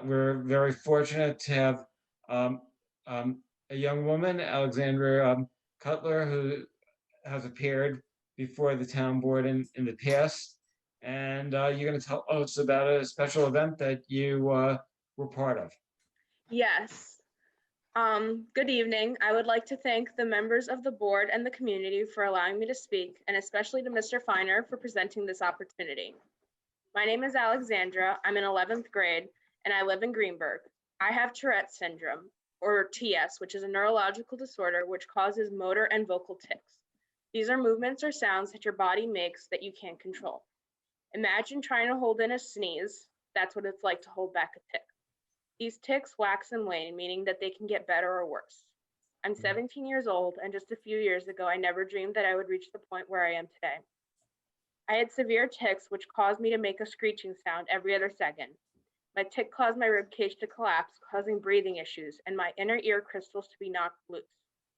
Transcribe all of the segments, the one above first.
We're very fortunate to have um, a young woman, Alexandra Cuttler, who has appeared before the town board in the past. And you're going to tell us about a special event that you were part of. Yes. Good evening. I would like to thank the members of the board and the community for allowing me to speak, and especially to Mr. Feiner for presenting this opportunity. My name is Alexandra. I'm in 11th grade, and I live in Greenburgh. I have Tourette syndrome, or TS, which is a neurological disorder which causes motor and vocal tics. These are movements or sounds that your body makes that you can't control. Imagine trying to hold in a sneeze. That's what it's like to hold back a tic. These tics wax and wane, meaning that they can get better or worse. I'm 17 years old, and just a few years ago, I never dreamed that I would reach the point where I am today. I had severe tics, which caused me to make a screeching sound every other second. My tic caused my rib cage to collapse, causing breathing issues, and my inner ear crystals to be knocked loose,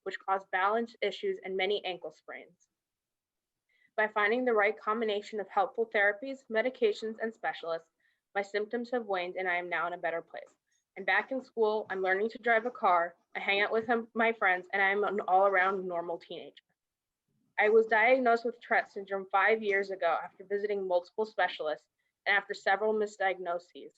which caused balance issues and many ankle sprains. By finding the right combination of helpful therapies, medications, and specialists, my symptoms have waned and I am now in a better place. I'm back in school, I'm learning to drive a car, I hang out with my friends, and I'm an all-around normal teenager. I was diagnosed with Tourette syndrome 5 years ago after visiting multiple specialists and after several misdiagnoses.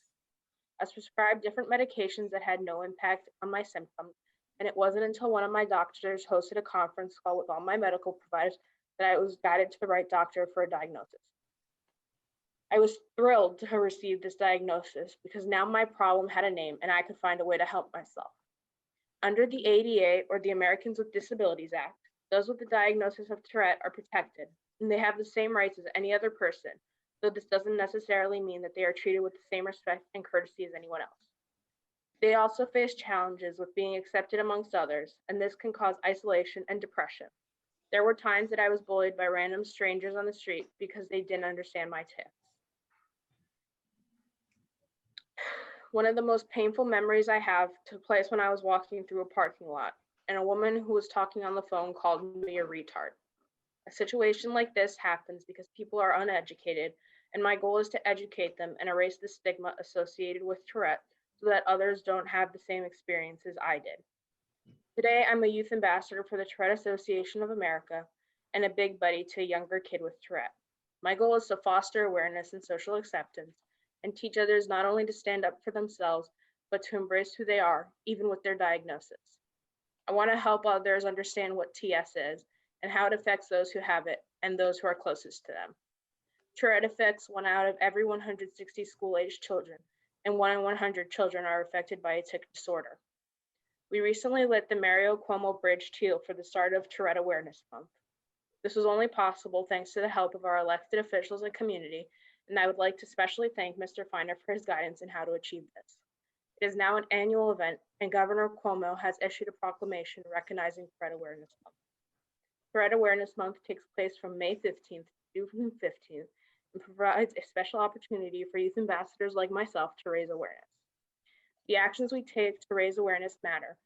I was prescribed different medications that had no impact on my symptoms, and it wasn't until one of my doctors hosted a conference call with all my medical providers that I was guided to the right doctor for a diagnosis. I was thrilled to receive this diagnosis because now my problem had a name and I could find a way to help myself. Under the ADA, or the Americans with Disabilities Act, those with the diagnosis of Tourette are protected, and they have the same rights as any other person, though this doesn't necessarily mean that they are treated with the same respect and courtesy as anyone else. They also face challenges with being accepted amongst others, and this can cause isolation and depression. There were times that I was bullied by random strangers on the street because they didn't understand my tics. One of the most painful memories I have took place when I was walking through a parking lot, and a woman who was talking on the phone called me a retard. A situation like this happens because people are uneducated, and my goal is to educate them and erase the stigma associated with Tourette so that others don't have the same experiences I did. Today, I'm a youth ambassador for the Tourette Association of America and a big buddy to a younger kid with Tourette. My goal is to foster awareness and social acceptance and teach others not only to stand up for themselves, but to embrace who they are, even with their diagnosis. I want to help others understand what TS is and how it affects those who have it and those who are closest to them. Tourette affects 1 out of every 160 school-aged children, and 1 in 100 children are affected by a tic disorder. We recently lit the Mario Cuomo Bridge teal for the start of Tourette Awareness Month. This was only possible thanks to the help of our elected officials and community, and I would like to especially thank Mr. Feiner for his guidance in how to achieve this. It is now an annual event, and Governor Cuomo has issued a proclamation recognizing Tourette Awareness Month. Tourette Awareness Month takes place from May 15th to June 15th and provides a special opportunity for youth ambassadors like myself to raise awareness. The actions we take to raise awareness matter,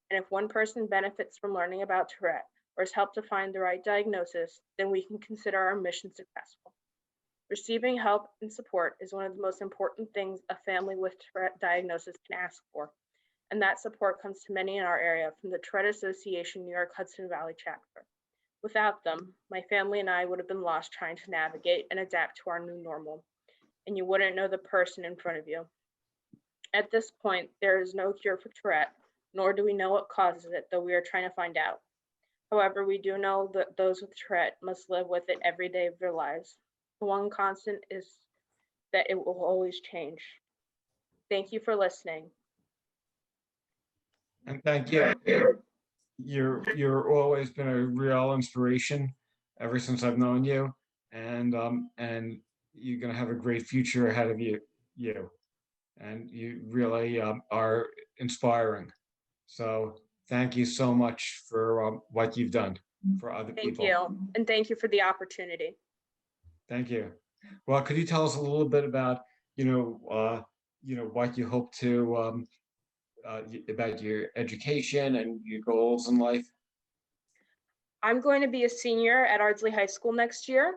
and if one person benefits from learning about Tourette or is helped to find the right diagnosis, then we can consider our mission successful. Receiving help and support is one of the most important things a family with Tourette diagnosis can ask for, and that support comes to many in our area from the Tourette Association New York Hudson Valley chapter. Without them, my family and I would have been lost trying to navigate and adapt to our new normal, and you wouldn't know the person in front of you. At this point, there is no cure for Tourette, nor do we know what causes it, though we are trying to find out. However, we do know that those with Tourette must live with it every day of their lives. The one constant is that it will always change. Thank you for listening. And thank you. You're always been a real inspiration ever since I've known you, and you're gonna have a great future ahead of you. And you really are inspiring. So thank you so much for what you've done for other people. Thank you, and thank you for the opportunity. Thank you. Well, could you tell us a little bit about what you hope to about your education and your goals in life? I'm going to be a senior at Ardsley High School next year,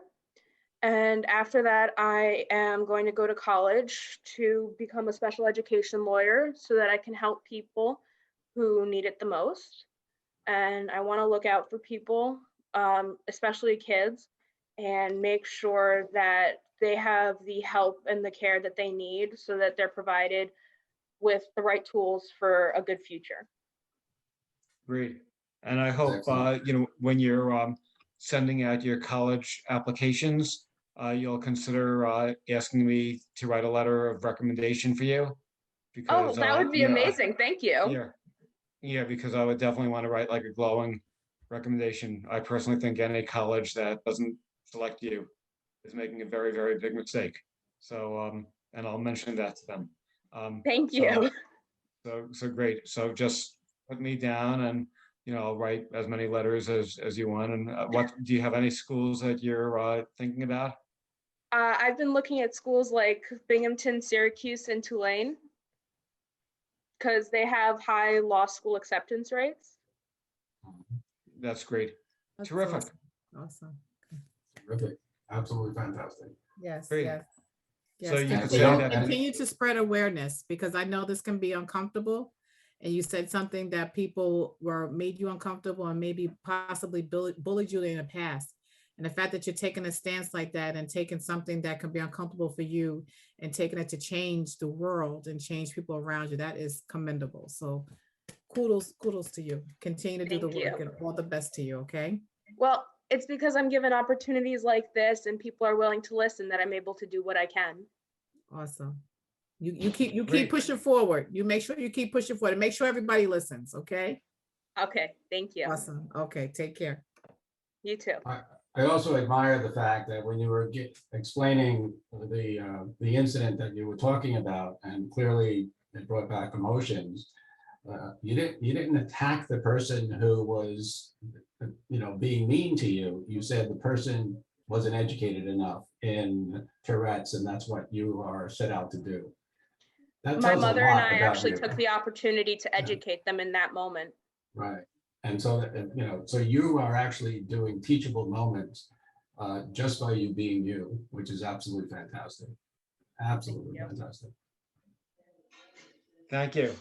And after that, I am going to go to college to become a special education lawyer so that I can help people who need it the most. And I want to look out for people, especially kids, and make sure that they have the help and the care that they need so that they're provided with the right tools for a good future. Great. And I hope, Excellent. when you're sending out your college applications, you'll consider asking me to write a letter of recommendation for you. Oh, Because, that would be amazing. Thank you. yeah, yeah, because I would definitely want to write like a glowing recommendation. I personally think any college that doesn't select you is making a very, very big mistake. So, and I'll mention that to them. Thank So, you. so great. So just put me down, and I'll write as many letters as you want. And what do you have any schools that you're thinking about? I've been looking at schools like Binghamton, Syracuse, and Tulane because they have high law school acceptance rates. That's great. That's Terrific. awesome. Awesome. Terrific. Absolutely fantastic. Yes, Great. yes. So Yes, you could say continue, that- continue to spread awareness because I know this can be uncomfortable. And you said something that people made you uncomfortable and maybe possibly bullied you in the past. And the fact that you're taking a stance like that and taking something that can be uncomfortable for you and taking it to change the world and change people around you, that is commendable. So kudos to you. Continue to do the Thank work you. and all the best to you, okay? Well, it's because I'm given opportunities like this and people are willing to listen that I'm able to do what I can. Awesome. You keep Great. pushing forward. You make sure you keep pushing forward and make sure everybody listens, okay? Okay, thank you. Awesome. Okay, take care. You too. I also admire the fact that when you were explaining the incident that you were talking about, and clearly it brought back emotions, you didn't attack the person who was, being mean to you. You said the person wasn't educated enough in Tourette's, and that's what you are set out to do. That My tells a mother and lot I about actually you. took the opportunity to educate them in that moment. Right. And so, so you are actually doing teachable moments just by you being you, which is absolutely fantastic. Absolutely Thank you. fantastic. Thank you.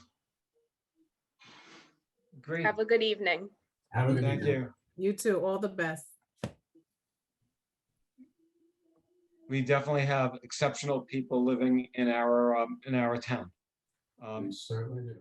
Great. Have a good evening. Have a good Thank evening. you. You too. All the best. We definitely have exceptional people living in our town. We certainly do.